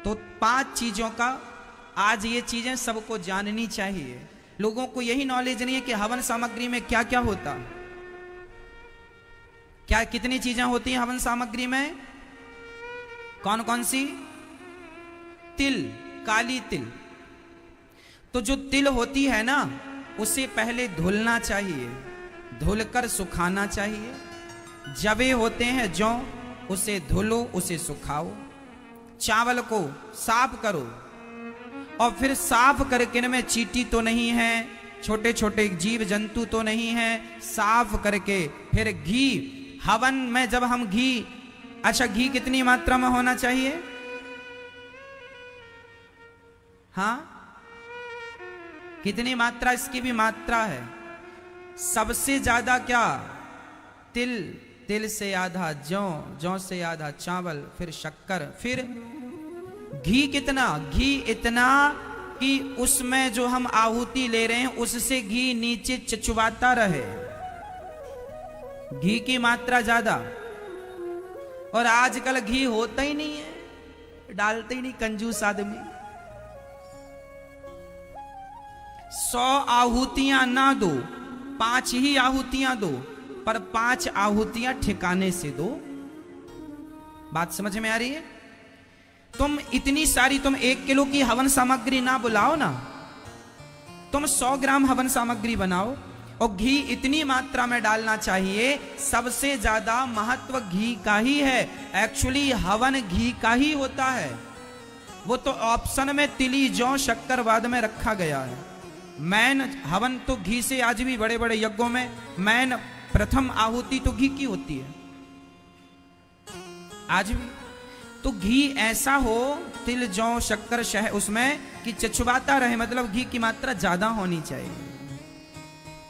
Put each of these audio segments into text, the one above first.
तो 5 चीजों का आज ये चीजें सबको जाननी चाहिए। लोगों को यही नॉलेज नहीं है कि हवन सामग्री में क्या क्या होता, क्या कितनी चीजें होती हैं हवन सामग्री में, कौन कौन सी? तिल, काली तिल। तो जो तिल होती है ना, उसे पहले धुलना चाहिए, धुलकर सुखाना चाहिए। जवे होते हैं जौ, उसे धुलो, उसे सुखाओ। चावल को साफ करो और फिर साफ करके इनमें चींटी तो नहीं है, छोटे छोटे जीव जंतु तो नहीं है, साफ करके फिर घी, हवन में जब हम घी, अच्छा घी कितनी मात्रा में होना चाहिए? हाँ, कितनी मात्रा? इसकी भी मात्रा है। सबसे ज्यादा क्या? तिल, तिल से आधा जौ, जौ से आधा चावल, फिर शक्कर, फिर घी कितना? घी इतना कि उसमें जो हम आहुति ले रहे हैं उससे घी नीचे चिचवाता रहे, घी की मात्रा ज्यादा। और आजकल घी होता ही नहीं है, डालते ही नहीं, कंजूस आदमी। 100 आहुतियां ना दो, 5 ही आहुतियां दो, पर 5 आहुतियां ठिकाने से दो। बात समझ में आ रही है? तुम इतनी सारी, तुम 1 किलो की हवन सामग्री ना बुलाओ ना, तुम 100 ग्राम हवन सामग्री बनाओ और घी इतनी मात्रा में डालना चाहिए। सबसे ज्यादा महत्व घी का ही है। एक्चुअली हवन घी का ही होता है। वो तो ऑप्शन में तिली, जौ, शक्कर बाद में रखा गया है। मैन हवन तो घी से, आज भी बड़े बड़े यज्ञों में मैन प्रथम आहुति तो घी की होती है आज भी। तो घी ऐसा हो, तिल, जौ, शक्कर, शहद उसमें कि चचवाता रहे, मतलब घी की मात्रा ज्यादा होनी चाहिए।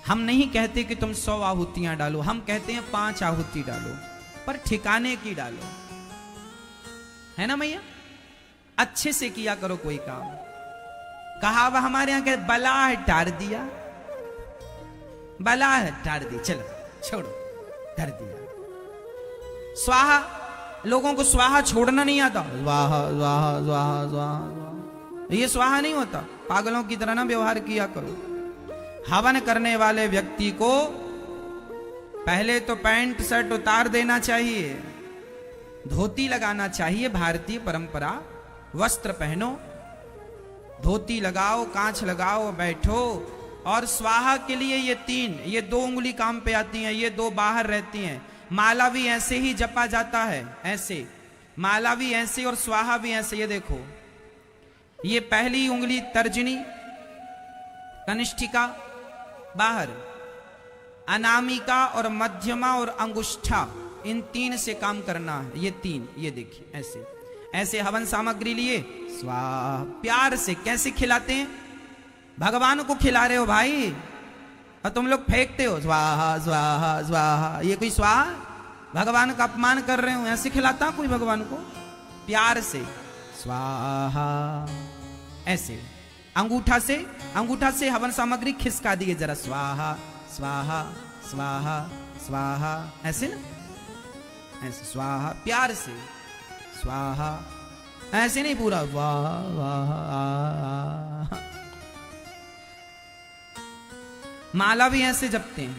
हम नहीं कहते कि तुम 100 आहुतियां डालो, हम कहते हैं 5 आहुति डालो, पर ठिकाने की डालो, है ना भैया? अच्छे से किया करो कोई काम। कहावा हमारे यहां के, बला है टार दिया, बला है टार दी, चलो छोड़ो, कर दिया। स्वाहा, लोगों को स्वाहा छोड़ना नहीं आता। स्वाहा स्वाहा स्वाहा स्वाहा, ये स्वाहा नहीं होता। पागलों की तरह ना व्यवहार किया करो। हवन करने वाले व्यक्ति को पहले तो पैंट शर्ट उतार देना चाहिए, धोती लगाना चाहिए, भारतीय परंपरा। वस्त्र पहनो, धोती लगाओ, कांच लगाओ, बैठो। और स्वाहा के लिए ये 3, ये 2 उंगली काम पे आती हैं, ये 2 बाहर रहती हैं। माला भी ऐसे ही जपा जाता है, ऐसे माला भी ऐसे और स्वाहा भी ऐसे। ये देखो, ये पहली उंगली तर्जनी, कनिष्ठिका बाहर, अनामिका और मध्यमा और अंगुष्ठा, इन 3 से काम करना है। ये 3, ये देखिए ऐसे ऐसे हवन सामग्री लिए, स्वाहा। प्यार से कैसे खिलाते हैं? भगवान को खिला रहे हो भाई, और तुम लोग फेंकते हो स्वाहा स्वाहा स्वाहा। ये कोई स्वाहा? भगवान का अपमान कर रहे हो। ऐसे खिलाता कोई भगवान को? प्यार से स्वाहा, ऐसे अंगूठा से, अंगूठा से हवन सामग्री खिसका दिए जरा, स्वाहा स्वाहा स्वाहा स्वाहा, ऐसे ना, ऐसे स्वाहा, प्यार से स्वाहा, ऐसे नहीं पूरा वाह वाह। माला भी ऐसे जपते हैं।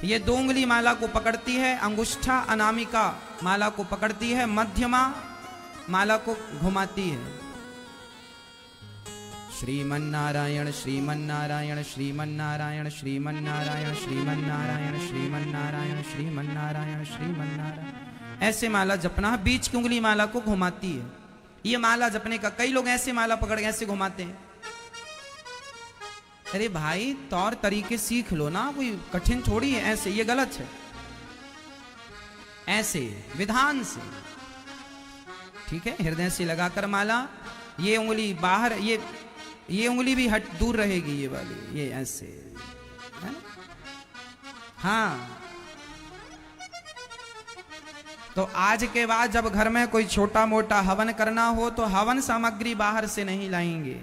ये 2 उंगली माला को पकड़ती है, अंगुष्ठा अनामिका माला को पकड़ती है, मध्यमा माला को घुमाती है। श्रीमन्नारायण श्रीमन्नारायण श्रीमन्नारायण श्रीमन्नारायण श्रीमन्नारायण श्रीमन्नारायण श्रीमन्नारायण श्रीमन्नारायण, ऐसे माला जपना है। बीच की उंगली माला को घुमाती है। ये माला जपने का, कई लोग ऐसे माला पकड़ के ऐसे घुमाते हैं। अरे भाई, तौर तरीके सीख लो ना, कोई कठिन थोड़ी है। ऐसे ये गलत है, ऐसे विधान से, ठीक है? हृदय से लगाकर माला, ये उंगली बाहर, ये उंगली भी हट दूर रहेगी, ये वाली, ये ऐसे है? हाँ। तो आज के बाद जब घर में कोई छोटा मोटा हवन करना हो तो हवन सामग्री बाहर से नहीं लाएंगे।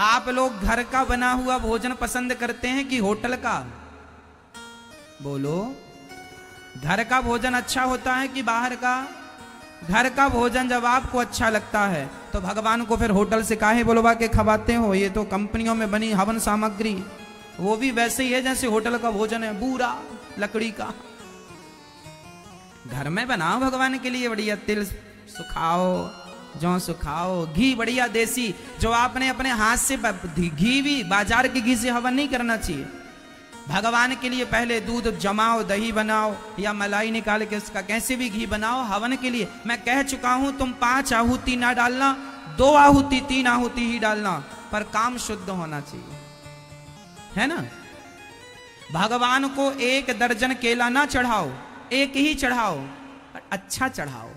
आप लोग घर का बना हुआ भोजन पसंद करते हैं कि होटल का? बोलो, घर का भोजन अच्छा होता है कि बाहर का? घर का भोजन जब आपको अच्छा लगता है तो भगवान को फिर होटल से काहे बुलवा के खवाते हो? ये तो कंपनियों में बनी हवन सामग्री, वो भी वैसे ही है जैसे होटल का भोजन है, बूरा लकड़ी का। घर में बनाओ भगवान के लिए, बढ़िया तिल सुखाओ, जौ सुखाओ, घी बढ़िया देसी, जो आपने अपने हाथ से, घी भी बाजार के घी से हवन नहीं करना चाहिए। भगवान के लिए पहले दूध जमाओ, दही बनाओ या मलाई निकाल के उसका कैसे भी घी बनाओ हवन के लिए। मैं कह चुका हूं तुम 5 आहुति ना डालना, 2 आहुति 3 आहुति ही डालना, पर काम शुद्ध होना चाहिए, है ना। भगवान को 1 दर्जन केला ना चढ़ाओ, 1 ही चढ़ाओ, पर अच्छा चढ़ाओ।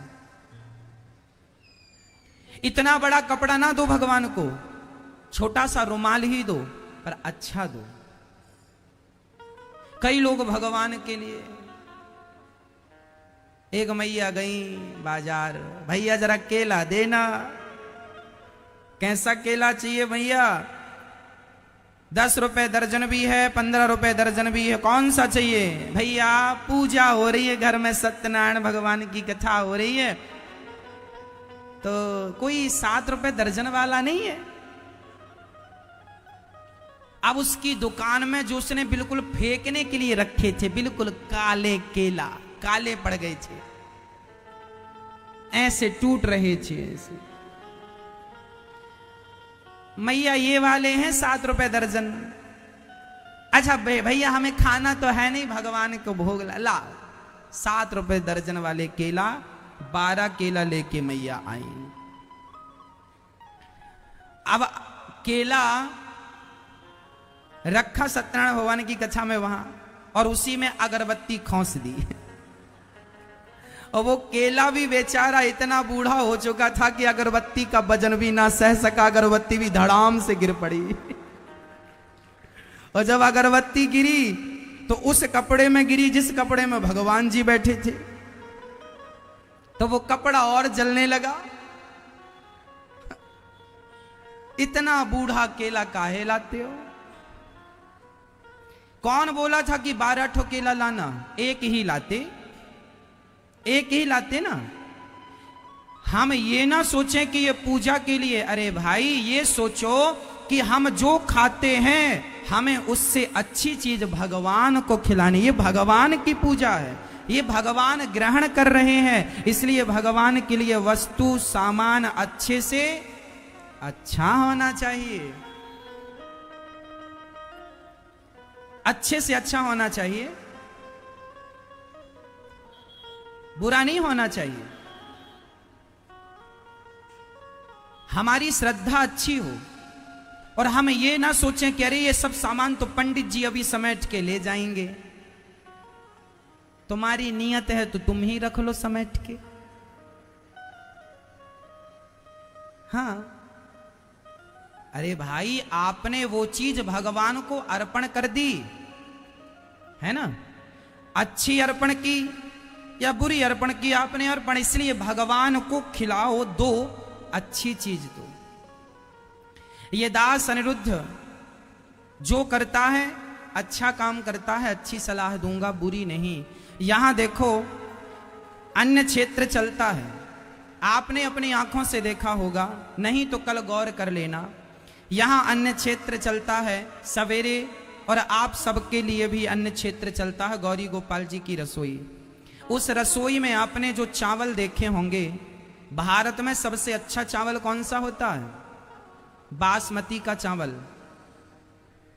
इतना बड़ा कपड़ा ना दो भगवान को, छोटा सा रुमाल ही दो, पर अच्छा दो। कई लोग भगवान के लिए, एक मैया गई बाजार, भैया जरा केला देना। कैसा केला चाहिए भैया? 10 रुपए दर्जन भी है, 15 रुपए दर्जन भी है, कौन सा चाहिए भैया? पूजा हो रही है घर में, सत्यनारायण भगवान की कथा हो रही है, तो कोई 7 रुपए दर्जन वाला नहीं है। अब उसकी दुकान में जो उसने बिल्कुल फेंकने के लिए रखे थे, बिल्कुल काले केला, काले पड़ गए थे, ऐसे टूट रहे थे ऐसे। मैया ये वाले हैं 7 रुपए दर्जन। अच्छा भैया हमें खाना तो है नहीं, भगवान को भोग ला। 7 रुपए दर्जन वाले केला, 12 केला लेके मैया आई। अब केला रखा सत्यनारायण भगवान की कथा में वहां, और उसी में अगरबत्ती खोस दी। और वो केला भी बेचारा इतना बूढ़ा हो चुका था कि अगरबत्ती का वजन भी ना सह सका, अगरबत्ती भी धड़ाम से गिर पड़ी। और जब अगरबत्ती गिरी तो उस कपड़े में गिरी जिस कपड़े में भगवान जी बैठे थे, तो वो कपड़ा और जलने लगा। इतना बूढ़ा केला काहे लाते हो? कौन बोला था कि 12 ठो केला लाना? 1 ही लाते, 1 ही लाते ना। हम ये ना सोचें कि ये पूजा के लिए, अरे भाई ये सोचो कि हम जो खाते हैं हमें उससे अच्छी चीज भगवान को खिलानी। ये भगवान की पूजा है, ये भगवान ग्रहण कर रहे हैं, इसलिए भगवान के लिए वस्तु सामान अच्छे से अच्छा होना चाहिए, अच्छे से अच्छा होना चाहिए, बुरा नहीं होना चाहिए। हमारी श्रद्धा अच्छी हो और हम ये ना सोचें कि अरे ये सब सामान तो पंडित जी अभी समेट के ले जाएंगे। तुम्हारी नियत है तो तुम ही रख लो समेट के। हाँ, अरे भाई आपने वो चीज भगवान को अर्पण कर दी है ना, अच्छी अर्पण की या बुरी अर्पण की, आपने अर्पण, इसलिए भगवान को खिलाओ, दो अच्छी चीज दो। ये दास अनिरुद्ध जो करता है अच्छा काम करता है, अच्छी सलाह दूंगा, बुरी नहीं। यहां देखो अन्य क्षेत्र चलता है, आपने अपनी आंखों से देखा होगा, नहीं तो कल गौर कर लेना। यहां अन्य क्षेत्र चलता है सवेरे, और आप सबके लिए भी अन्य क्षेत्र चलता है, गौरी गोपाल जी की रसोई। उस रसोई में आपने जो चावल देखे होंगे, भारत में सबसे अच्छा चावल कौन सा होता है? बासमती का चावल।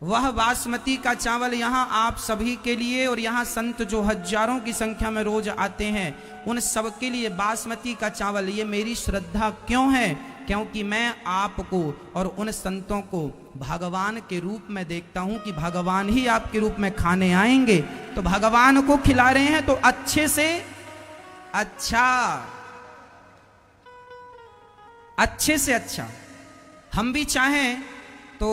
वह बासमती का चावल यहां आप सभी के लिए, और यहां संत जो हजारों की संख्या में रोज आते हैं, उन सबके लिए बासमती का चावल। ये मेरी श्रद्धा क्यों है? क्योंकि मैं आपको और उन संतों को भगवान के रूप में देखता हूं कि भगवान ही आपके रूप में खाने आएंगे, तो भगवान को खिला रहे हैं तो अच्छे से अच्छा, अच्छे से अच्छा। हम भी चाहें तो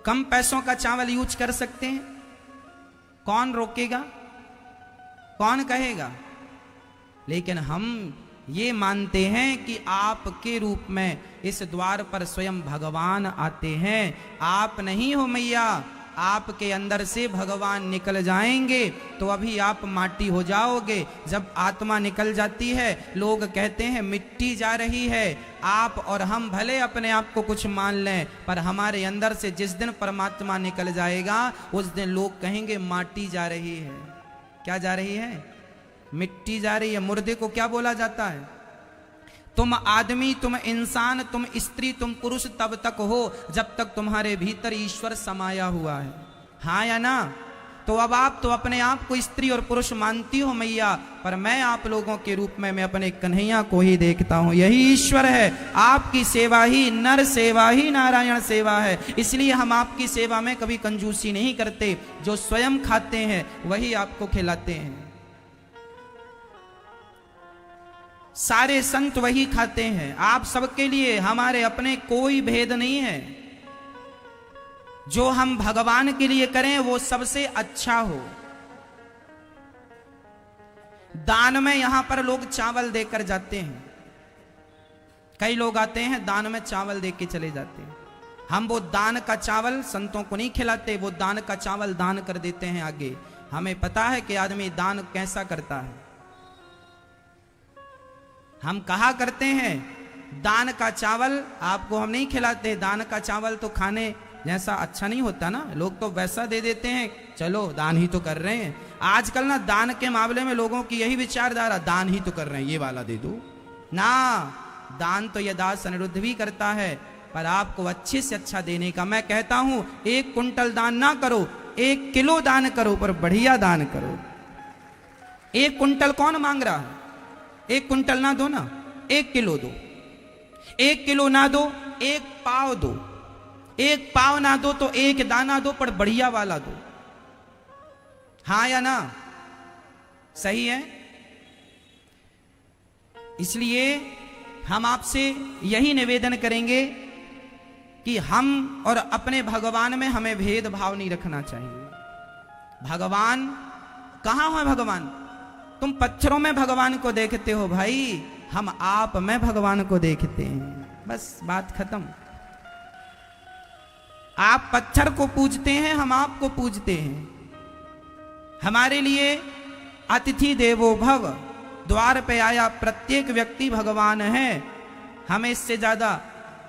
कम पैसों का चावल यूज कर सकते हैं, कौन रोकेगा, कौन कहेगा? लेकिन हम ये मानते हैं कि आपके रूप में इस द्वार पर स्वयं भगवान आते हैं। आप नहीं हो मैया, आपके अंदर से भगवान निकल जाएंगे तो अभी आप माटी हो जाओगे। जब आत्मा निकल जाती है, लोग कहते हैं मिट्टी जा रही है। आप और हम भले अपने आप को कुछ मान लें, पर हमारे अंदर से जिस दिन परमात्मा निकल जाएगा उस दिन लोग कहेंगे माटी जा रही है। क्या जा रही है? मिट्टी जा रही है। मुर्दे को क्या बोला जाता है? तुम आदमी, तुम इंसान, तुम स्त्री, तुम पुरुष तब तक हो जब तक तुम्हारे भीतर ईश्वर समाया हुआ है। हाँ या ना? तो अब आप तो अपने आप को स्त्री और पुरुष मानती हो मैया, पर मैं आप लोगों के रूप में मैं अपने कन्हैया को ही देखता हूं। यही ईश्वर है। आपकी सेवा ही नर सेवा ही नारायण सेवा है। इसलिए हम आपकी सेवा में कभी कंजूसी नहीं करते। जो स्वयं खाते हैं वही आपको खिलाते हैं। सारे संत वही खाते हैं। आप सबके लिए हमारे अपने कोई भेद नहीं है। जो हम भगवान के लिए करें वो सबसे अच्छा हो। दान में यहां पर लोग चावल देकर जाते हैं। कई लोग आते हैं दान में चावल दे के चले जाते हैं। हम वो दान का चावल संतों को नहीं खिलाते, वो दान का चावल दान कर देते हैं आगे। हमें पता है कि आदमी दान कैसा करता है। हम कहा करते हैं दान का चावल आपको हम नहीं खिलाते। दान का चावल तो खाने जैसा अच्छा नहीं होता ना, लोग तो वैसा दे देते हैं, चलो दान ही तो कर रहे हैं। आजकल ना दान के मामले में लोगों की यही विचारधारा, दान ही तो कर रहे हैं, ये वाला दे दो ना। दान तो यह दास अनिरुद्ध भी करता है, पर आपको अच्छे से अच्छा देने का। मैं कहता हूं 1 कुंटल दान ना करो, 1 किलो दान करो, पर बढ़िया दान करो। 1 कुंटल कौन मांग रहा है? 1 कुंटल ना दो ना, 1 किलो दो। 1 किलो ना दो, 1 पाव दो। 1 पाव ना दो तो 1 दाना दो, पर बढ़िया वाला दो। हाँ या ना? सही है। इसलिए हम आपसे यही निवेदन करेंगे कि हम और अपने भगवान में हमें भेदभाव नहीं रखना चाहिए। भगवान कहां है? भगवान तुम पत्थरों में भगवान को देखते हो भाई, हम आप में भगवान को देखते हैं। बस बात खत्म। आप पत्थर को पूजते हैं, हम आपको पूजते हैं। हमारे लिए अतिथि देवो भव, द्वार पे आया प्रत्येक व्यक्ति भगवान है। हमें इससे ज्यादा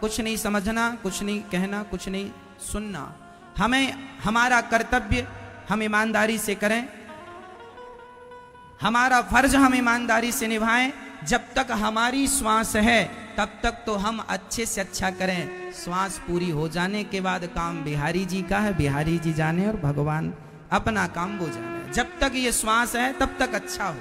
कुछ नहीं समझना, कुछ नहीं कहना, कुछ नहीं सुनना। हमें हमारा कर्तव्य हम ईमानदारी से करें, हमारा फर्ज हम ईमानदारी से निभाएं। जब तक हमारी श्वास है तब तक तो हम अच्छे से अच्छा करें। श्वास पूरी हो जाने के बाद काम बिहारी जी का है, बिहारी जी जाने और भगवान अपना काम वो जाने। जब तक ये श्वास है तब तक अच्छा हो।